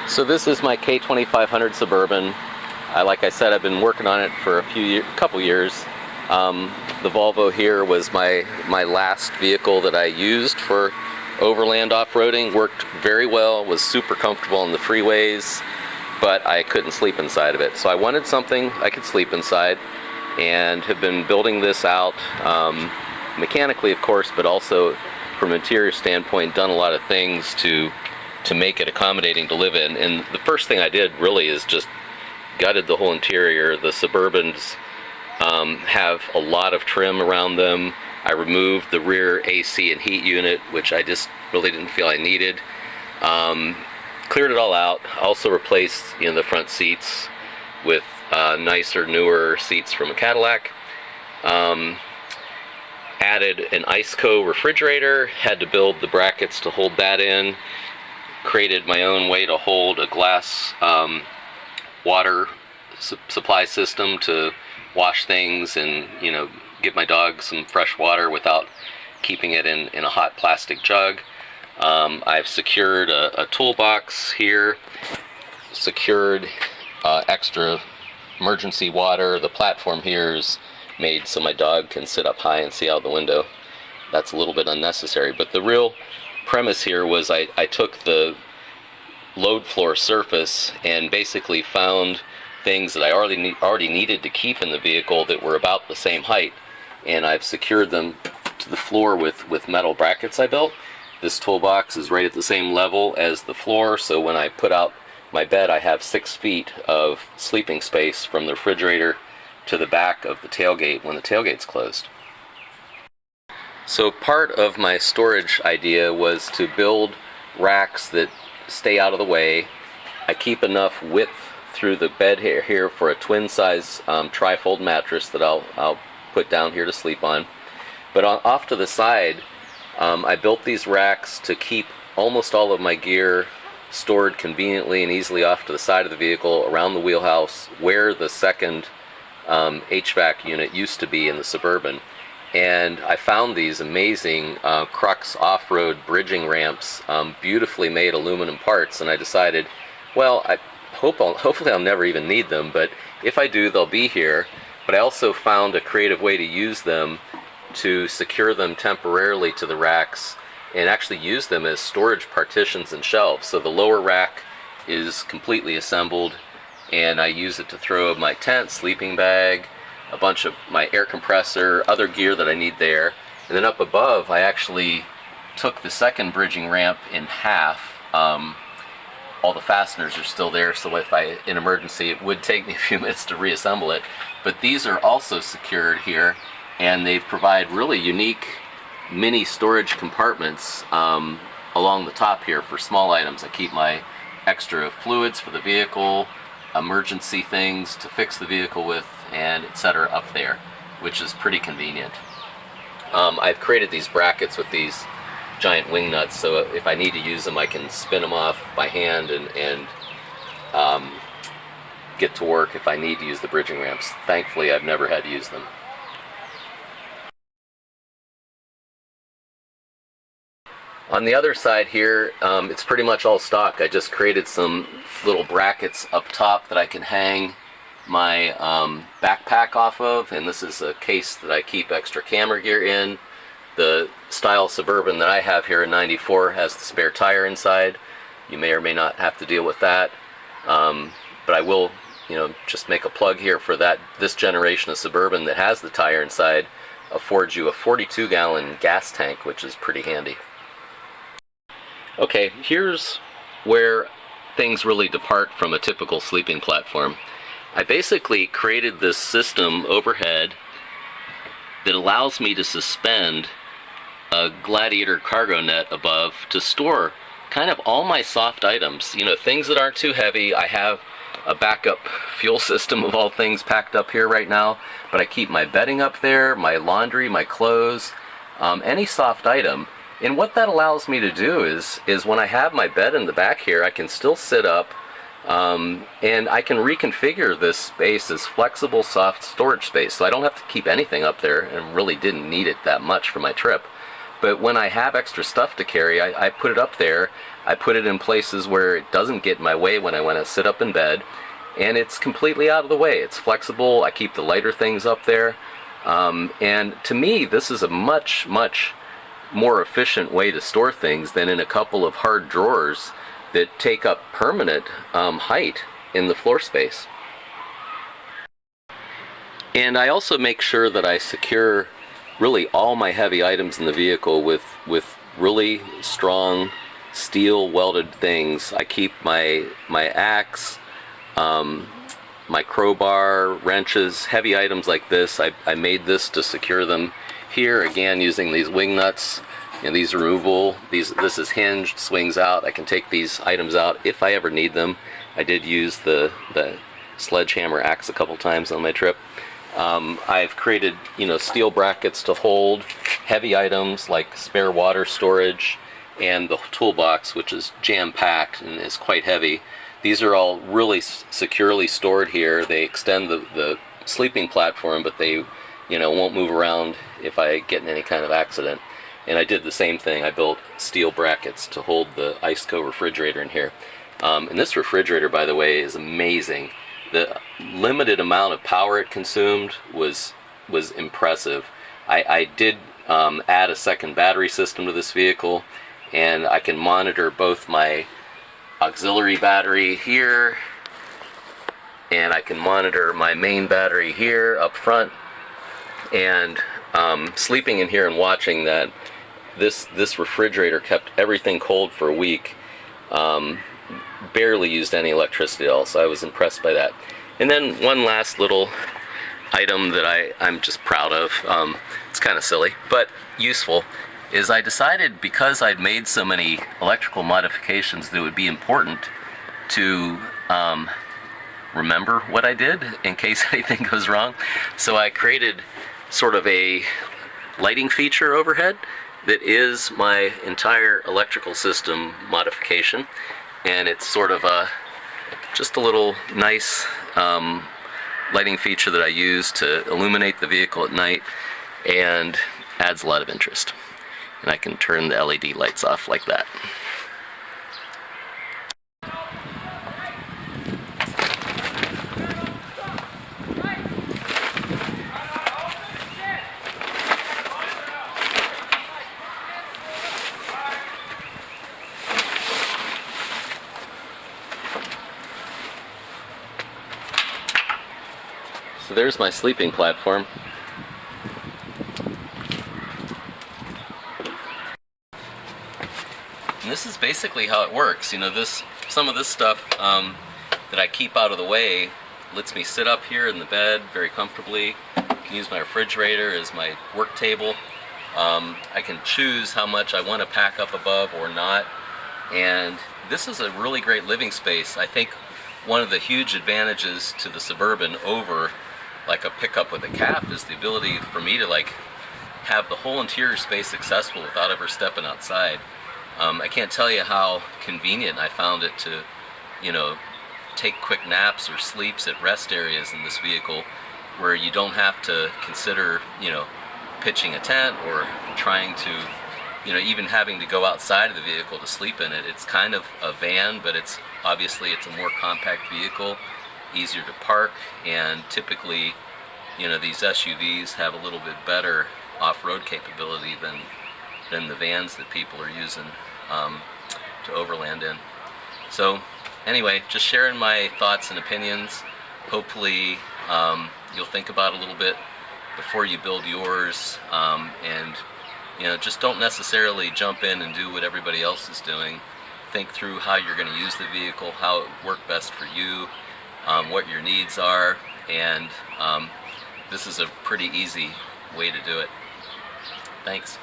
So this is my K2500 Suburban. Like I said, I've been working on it for a couple years. The Volvo here was my last vehicle that I used for overland off-roading. Worked very well, was super comfortable on the freeways, but I couldn't sleep inside of it. So I wanted something I could sleep inside, and have been building this out mechanically, of course, but also from an interior standpoint, done a lot of things to make it accommodating to live in. And the first thing I did really is just gutted the whole interior. The Suburbans have a lot of trim around them. I removed the rear AC and heat unit, which I just really didn't feel I needed. Cleared it all out. Also replaced the front seats with nicer, newer seats from a Cadillac. Added an Iceco refrigerator. Had to build the brackets to hold that in. Created my own way to hold a glass water supply system to wash things and give my dog some fresh water without keeping it in a hot plastic jug. I've secured a toolbox here, secured extra emergency water. The platform here is made so my dog can sit up high and see out the window. That's a little bit unnecessary, but the real premise here was I took the load floor surface and basically found things that I already needed to keep in the vehicle that were about the same height, and I've secured them to the floor with metal brackets I built. This toolbox is right at the same level as the floor, so when I put out my bed, I have 6 feet of sleeping space from the refrigerator to the back of the tailgate when the tailgate's closed. So part of my storage idea was to build racks that stay out of the way. I keep enough width through the bed here for a twin size tri-fold mattress that I'll put down here to sleep on. But off to the side, I built these racks to keep almost all of my gear stored conveniently and easily off to the side of the vehicle around the wheelhouse where the second HVAC unit used to be in the Suburban. And I found these amazing Crux off-road bridging ramps, beautifully made aluminum parts, and I decided, well, hopefully I'll never even need them, but if I do, they'll be here. But I also found a creative way to use them to secure them temporarily to the racks and actually use them as storage partitions and shelves. So the lower rack is completely assembled, and I use it to throw my tent, sleeping bag, a bunch of my air compressor, other gear that I need there. And then up above, I actually took the second bridging ramp in half. All the fasteners are still there, so if in emergency, it would take me a few minutes to reassemble it. But these are also secured here, and they provide really unique mini storage compartments along the top here for small items. I keep my extra fluids for the vehicle, emergency things to fix the vehicle with, and etc. up there, which is pretty convenient. I've created these brackets with these giant wing nuts, so if I need to use them, I can spin them off by hand and get to work if I need to use the bridging ramps. Thankfully, I've never had to use them. On the other side here, it's pretty much all stock. I just created some little brackets up top that I can hang my backpack off of, and this is a case that I keep extra camera gear in. The style Suburban that I have here in '94 has the spare tire inside. You may or may not have to deal with that, but I will just make a plug here for this generation of Suburban that has the tire inside affords you a 42-gallon gas tank, which is pretty handy. Okay, here's where things really depart from a typical sleeping platform. I basically created this system overhead that allows me to suspend a Gladiator cargo net above to store kind of all my soft items, things that aren't too heavy. I have a backup fuel system of all things packed up here right now, but I keep my bedding up there, my laundry, my clothes, any soft item. And what that allows me to do is when I have my bed in the back here, I can still sit up, and I can reconfigure this space as flexible, soft storage space. So I don't have to keep anything up there, and really didn't need it that much for my trip. But when I have extra stuff to carry, I put it up there. I put it in places where it doesn't get in my way when I want to sit up in bed, and it's completely out of the way. It's flexible. I keep the lighter things up there, and to me, this is a much more efficient way to store things than in a couple of hard drawers that take up permanent height in the floor space. And I also make sure that I secure really all my heavy items in the vehicle with really strong steel welded things. I keep my axe, my crowbar, wrenches, heavy items like this. I made this to secure them here, again using these wing nuts. And these are removable. This is hinged, swings out. I can take these items out if I ever need them. I did use the sledgehammer axe a couple times on my trip. I've created, steel brackets to hold heavy items like spare water storage, and the toolbox, which is jam-packed and is quite heavy. These are all really securely stored here. They extend the sleeping platform, but they, won't move around if I get in any kind of accident. And I did the same thing. I built steel brackets to hold the Iceco refrigerator in here. And this refrigerator, by the way, is amazing. The limited amount of power it consumed was impressive. I did add a second battery system to this vehicle, and I can monitor both my auxiliary battery here, and I can monitor my main battery here up front. And sleeping in here and watching that, this refrigerator kept everything cold for a week. Barely used any electricity at all, so I was impressed by that. And then one last little item that I'm just proud of, it's kind of silly, but useful, is I decided, because I'd made so many electrical modifications, that it would be important to remember what I did in case anything goes wrong. So I created sort of a lighting feature overhead that is my entire electrical system modification, and it's sort of just a little nice lighting feature that I use to illuminate the vehicle at night, and adds a lot of interest. And I can turn the LED lights off like that. So there's my sleeping platform. And this is basically how it works. Some of this stuff that I keep out of the way lets me sit up here in the bed very comfortably. I can use my refrigerator as my work table. I can choose how much I want to pack up above or not. And this is a really great living space. I think one of the huge advantages to the Suburban over like a pickup with a cab is the ability for me to have the whole interior space accessible without ever stepping outside. I can't tell you how convenient I found it to, take quick naps or sleeps at rest areas in this vehicle, where you don't have to consider, pitching a tent or trying to, even having to go outside of the vehicle to sleep in it. It's kind of a van, but it's a more compact vehicle, easier to park, and typically, these SUVs have a little bit better off-road capability than the vans that people are using to overland in. So anyway, just sharing my thoughts and opinions. Hopefully you'll think about it a little bit before you build yours, and just don't necessarily jump in and do what everybody else is doing. Think through how you're going to use the vehicle, how it work best for you, what your needs are, and this is a pretty easy way to do it. Thanks.